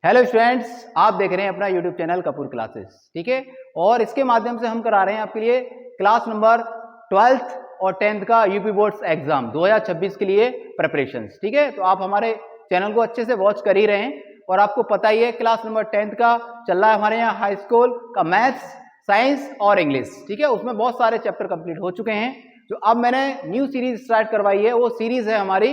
Hello students, आप देख रहे हैं अपना यूट्यूब चैनल कपूर क्लासेस। ठीक है, और इसके माध्यम से हम करा रहे हैं आपके लिए क्लास नंबर 12th और 10th का यूपी बोर्ड्स एग्जाम 2026 के लिए प्रिपरेशंस। ठीक है, तो आप हमारे चैनल को अच्छे से वॉच कर ही रहे हैं और आपको पता ही है क्लास नंबर 10th का चल रहा है हमारे यहाँ हाई स्कूल का मैथ्स, साइंस और इंग्लिश। ठीक है, उसमें बहुत सारे चैप्टर कंप्लीट हो चुके हैं। जो अब मैंने न्यू सीरीज स्टार्ट करवाई है वो सीरीज है हमारी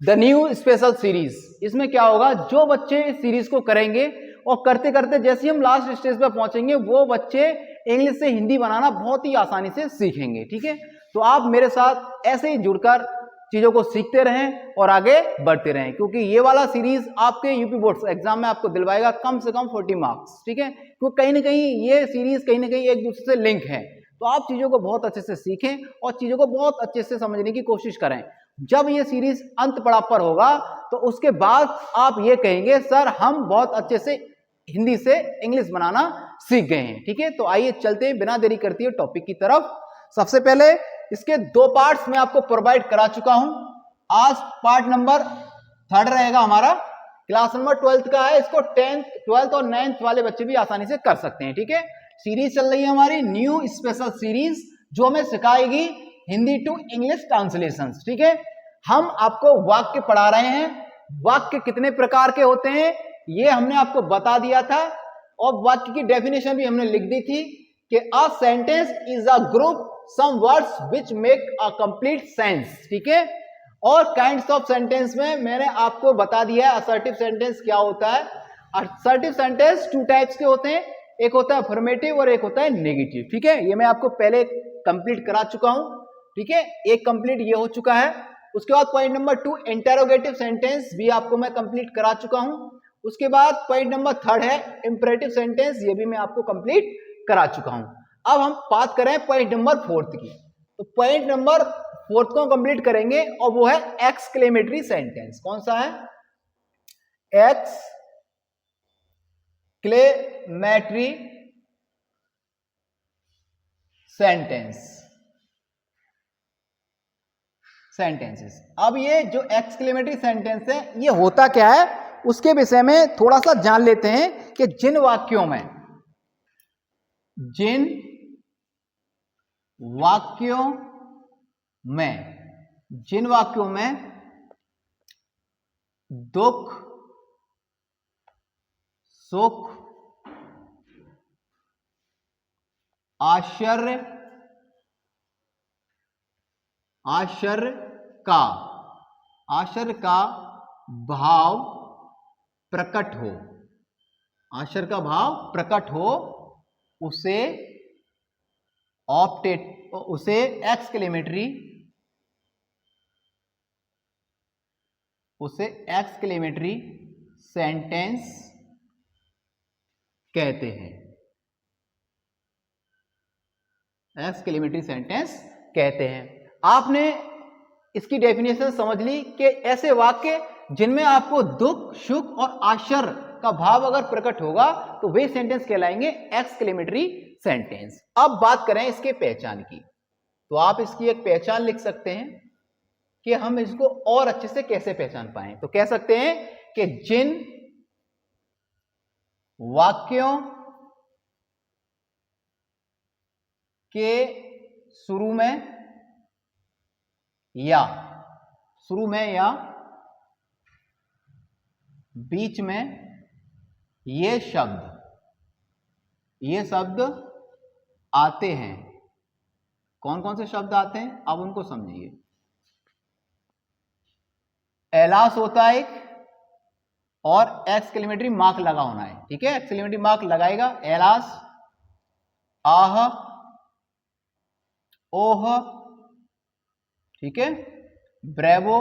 द न्यू स्पेशल सीरीज। इसमें क्या होगा, जो बच्चे इस सीरीज को करेंगे और करते करते जैसे हम लास्ट स्टेज पे पहुंचेंगे वो बच्चे इंग्लिश से हिंदी बनाना बहुत ही आसानी से सीखेंगे। ठीक है, तो आप मेरे साथ ऐसे ही जुड़कर चीजों को सीखते रहें और आगे बढ़ते रहें, क्योंकि ये वाला सीरीज आपके यूपी बोर्ड्स एग्जाम में आपको दिलवाएगा कम से कम 40 मार्क्स। ठीक है, क्योंकि कहीं ना कहीं ये सीरीज कहीं ना कहीं एक दूसरे से लिंक है, तो आप चीजों को बहुत अच्छे से सीखें और चीजों को बहुत अच्छे से समझने की कोशिश करें। जब ये सीरीज अंत पड़ाव पर होगा तो उसके बाद आप ये कहेंगे सर हम बहुत अच्छे से हिंदी से इंग्लिश बनाना सीख गए हैं। ठीक है, तो आइए चलते हैं बिना देरी करते हुए टॉपिक की तरफ। सबसे पहले इसके दो पार्ट्स मैं आपको प्रोवाइड करा चुका हूं। आज पार्ट नंबर 3 रहेगा हमारा, क्लास नंबर 12th का है। इसको 10th, 12th और 9th वाले बच्चे भी आसानी से कर सकते हैं। ठीक है, सीरीज चल रही है हमारी न्यू स्पेशल सीरीज, जो हमें सिखाएगी हिंदी टू इंग्लिश ट्रांसलेशन। ठीक है, हम आपको वाक्य पढ़ा रहे हैं। वाक्य कितने प्रकार के होते हैं ये हमने आपको बता दिया था, और वाक्य की डेफिनेशन भी हमने लिख दी थी कि a sentence is a group some words which make a complete sense. ठीक है, और काइंड्स ऑफ सेंटेंस में मैंने आपको बता दिया है असर्टिव सेंटेंस क्या होता है। असर्टिव सेंटेंस 2 टाइप्स के होते हैं, एक होता है अफर्मेटिव और एक होता है नेगेटिव। ठीक है, ये मैं आपको पहले कंप्लीट करा चुका हूं। ठीक है, एक कंप्लीट ये हो चुका है। उसके बाद पॉइंट नंबर 2 इंटेरोगेटिव सेंटेंस भी आपको मैं कंप्लीट करा चुका हूं। उसके बाद पॉइंट नंबर 3 है इंपरेटिव सेंटेंस, ये भी मैं आपको कंप्लीट करा चुका हूं। अब हम बात करें पॉइंट नंबर 4 की, तो पॉइंट नंबर 4 को कंप्लीट करेंगे और वो है एक्सक्लेमेटरी सेंटेंस। कौन सा है? Exclamatory sentences. अब ये जो एक्सक्लेमेटरी सेंटेंस है ये होता क्या है उसके विषय में थोड़ा सा जान लेते हैं कि जिन वाक्यों में दुख, सुख, आश्चर्य का भाव प्रकट हो, उसे एक्सक्लेमेटरी सेंटेंस कहते हैं। एक्सक्लेमेटरी सेंटेंस कहते हैं। आपने इसकी डेफिनेशन समझ ली कि ऐसे वाक्य जिनमें आपको दुख, सुख और आश्चर्य का भाव अगर प्रकट होगा तो वे सेंटेंस कहलाएंगे एक्सक्लेमेटरी सेंटेंस। अब बात करें इसके पहचान की, तो आप इसकी एक पहचान लिख सकते हैं कि हम इसको और अच्छे से कैसे पहचान पाएं। तो कह सकते हैं कि जिन वाक्यों के शुरू में या बीच में ये शब्द आते हैं। कौन कौन से शब्द आते हैं आप उनको समझिए। एलास होता है एक, और एक्सक्लेमेटरी मार्क लगा होना है। ठीक है, एक्सक्लेमेटरी मार्क लगाएगा एलास, आह, ओह, ठीक है, bravo,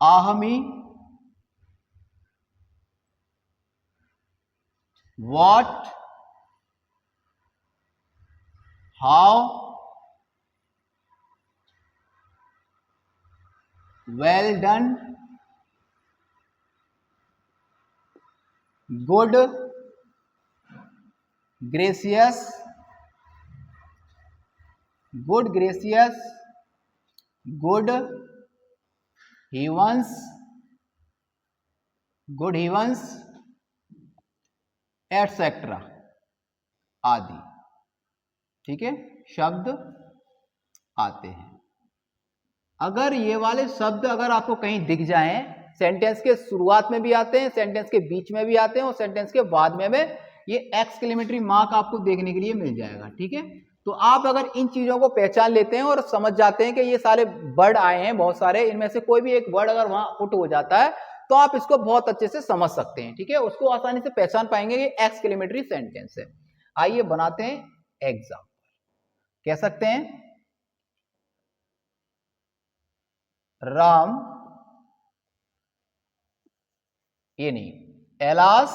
ah me, what, how, well done, good, gracious, good gracious, good heavens, good heavens etcetera आदि, ठीक है, शब्द आते हैं। अगर ये वाले शब्द अगर आपको कहीं दिख जाएं, सेंटेंस के शुरुआत में भी आते हैं, सेंटेंस के बीच में भी आते हैं और सेंटेंस के बाद में ये एक्सक्लेमेटरी मार्क आपको देखने के लिए मिल जाएगा, ठीक है। तो आप अगर इन चीजों को पहचान लेते हैं और समझ जाते हैं कि ये सारे वर्ड आए हैं बहुत सारे, इनमें से कोई भी एक वर्ड अगर वहां पुट हो जाता है तो आप इसको बहुत अच्छे से समझ सकते हैं, ठीक है, उसको आसानी से पहचान पाएंगे कि एक्सक्लेमेटरी सेंटेंस है। आइए बनाते हैं एग्जाम्पल। कह सकते हैं राम, ये नहीं, alas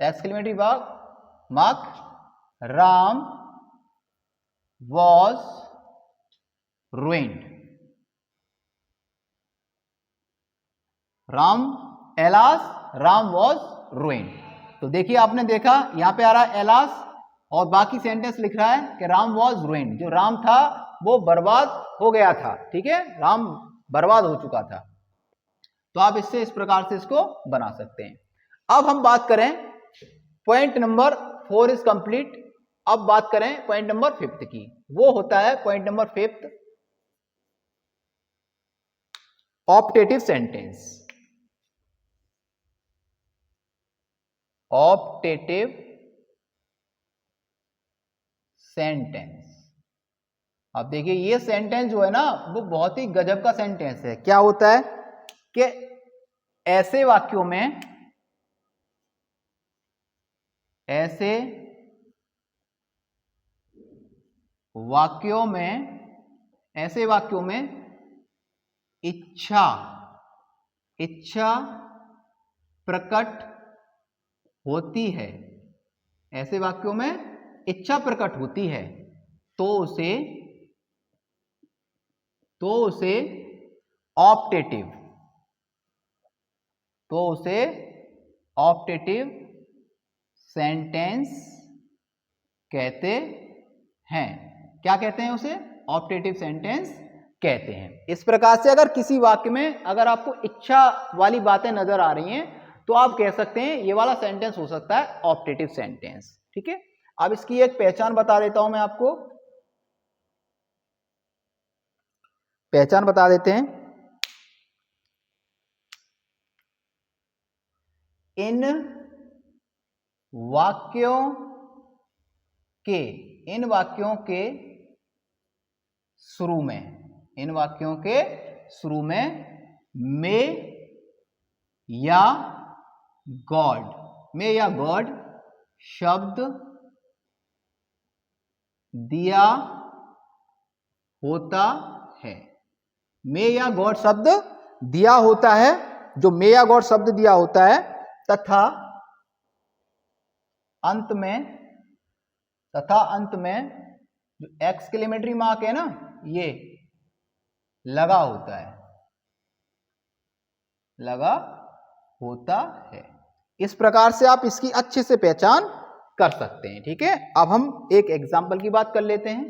exclamatory mark, Ram was ruined, Ram alas, Ram was ruined। तो देखिए आपने देखा यहां पे आ रहा है एलास और बाकी सेंटेंस लिख रहा है कि राम वॉज ruined, जो राम था वो बर्बाद हो गया था, ठीक है, राम बर्बाद हो चुका था। तो आप इससे इस प्रकार से इसको बना सकते हैं। अब हम बात करें पॉइंट नंबर 4 इज कंप्लीट। अब बात करें पॉइंट नंबर 5 की, वो होता है point number 5 optative sentence. Optative sentence. अब देखिए ये सेंटेंस जो है ना वो बहुत ही गजब का सेंटेंस है। क्या होता है कि ऐसे वाक्यों में, ऐसे वाक्यों में इच्छा प्रकट होती है, ऐसे वाक्यों में इच्छा प्रकट होती है तो उसे ऑप्टेटिव सेंटेंस कहते हैं। क्या कहते हैं उसे? ऑप्टेटिव सेंटेंस कहते हैं। इस प्रकार से अगर किसी वाक्य में अगर आपको इच्छा वाली बातें नजर आ रही हैं तो आप कह सकते हैं ये वाला सेंटेंस हो सकता है ऑप्टेटिव सेंटेंस, ठीक है। अब इसकी एक पहचान बता देता हूं मैं आपको, पहचान बता देते हैं। इन वाक्यों के शुरू में में या गॉड शब्द दिया होता है। में या गॉड शब्द दिया होता है, जो में या गॉड शब्द दिया होता है तथा अंत में जो एक्सक्लेमेटरी मार्क है ना ये लगा होता है। इस प्रकार से आप इसकी अच्छे से पहचान कर सकते हैं, ठीक है। अब हम एक एग्जाम्पल की बात कर लेते हैं।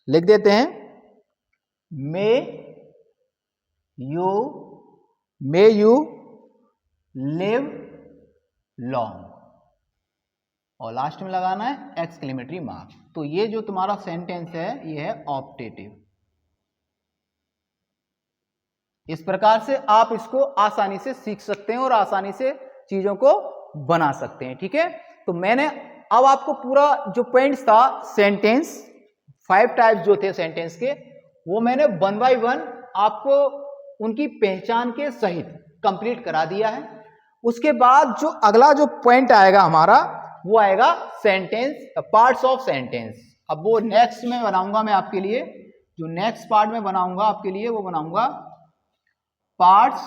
लिख देते हैं मे यू लिव लॉन्ग और लास्ट में लगाना है एक्सक्लेमेटरी मार्क। तो ये जो तुम्हारा सेंटेंस है ये है ऑप्टेटिव। इस प्रकार से आप इसको आसानी से सीख सकते हैं और आसानी से चीजों को बना सकते हैं, ठीक है। तो मैंने अब आपको पूरा जो पॉइंट्स था सेंटेंस 5 टाइप्स जो थे सेंटेंस के, वो मैंने 1 बाय 1 आपको उनकी पहचान के सहित कंप्लीट करा दिया है। उसके बाद जो अगला जो पॉइंट आएगा हमारा वो आएगा सेंटेंस, पार्ट्स ऑफ सेंटेंस। अब वो नेक्स्ट में बनाऊंगा मैं आपके लिए, जो नेक्स्ट पार्ट में बनाऊंगा आपके लिए वो बनाऊंगा पार्ट्स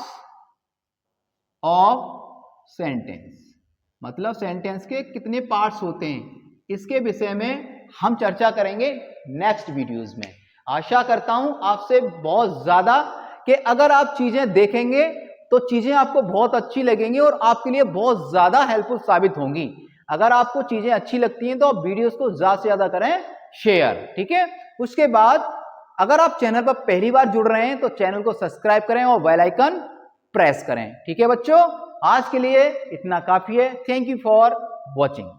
ऑफ सेंटेंस। मतलब सेंटेंस के कितने पार्ट्स होते हैं इसके विषय में हम चर्चा करेंगे नेक्स्ट वीडियोस में। आशा करता हूं आपसे बहुत ज्यादा कि अगर आप चीजें देखेंगे तो चीजें आपको बहुत अच्छी लगेंगी और आपके लिए बहुत ज्यादा हेल्पफुल साबित होंगी। अगर आपको चीजें अच्छी लगती हैं तो आप वीडियोस को ज्यादा से ज्यादा करें शेयर, ठीक है। उसके बाद अगर आप चैनल पर पहली बार जुड़ रहे हैं तो चैनल को सब्सक्राइब करें और बेल आइकन प्रेस करें, ठीक है बच्चों। आज के लिए इतना काफी है। Thank you for watching.